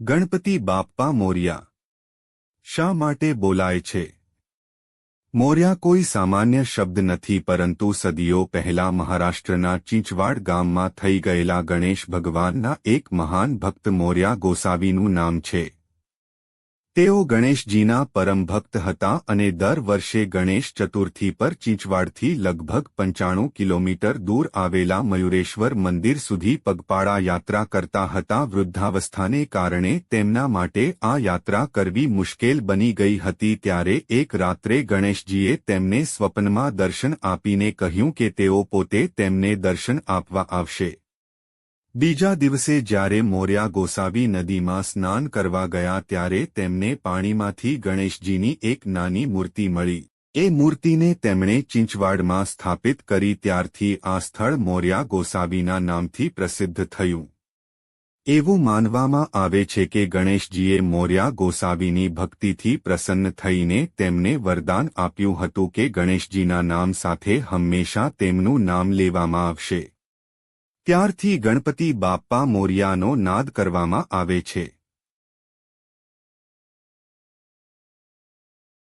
ગણપતિ બાપ્પા મોર્યા શા માટે બોલાય છે? મોર્યા કોઈ સામાન્ય શબ્દ નથી, પરંતુ સદીઓ પહેલા મહારાષ્ટ્રના ચીંચવાડ ગામમાં થઈ ગયેલા ગણેશ ભગવાનના એક મહાન ભક્ત મોર્યા ગોસાવીનું નામ છે. તેઓ ગણેશજીના પરમ ભક્ત હતા અને દર વર્ષે ગણેશ ચતુર્થી પર ચીંચવાડથી લગભગ 95 કિલોમીટર દૂર આવેલા મયુરેશ્વર મંદિર સુધી પગપાળા યાત્રા કરતા હતા. વૃદ્ધાવસ્થાને કારણે તેમના માટે આ યાત્રા કરવી મુશ્કેલ બની ગઈ હતી. ત્યારે એક રાત્રે ગણેશજીએ તેમને સ્વપ્નમાં દર્શન આપીને કહ્યું કે તેઓ પોતે તેમને દર્શન આપવા આવશે. બીજા દિવસે જ્યારે મોર્યા ગોસાવી નદીમાં સ્નાન કરવા ગયા ત્યારે તેમને પાણીમાંથી ગણેશજીની એક નાની મૂર્તિ મળી. એ મૂર્તિને તેમણે ચીંચવાડમાં સ્થાપિત કરી. ત્યારથી આ સ્થળ મોર્યા ગોસાવીના નામથી પ્રસિદ્ધ થયું. એવું માનવામાં આવે છે કે ગણેશજીએ મોર્યા ગોસાવીની ભક્તિથી પ્રસન્ન થઈને તેમને વરદાન આપ્યું હતું કે ગણેશજીના નામ સાથે હંમેશા તેમનું નામ લેવામાં આવશે. ત્યારથી ગણપતિ બાપ્પા મોર્યાનો નાદ કરવામાં આવે છે.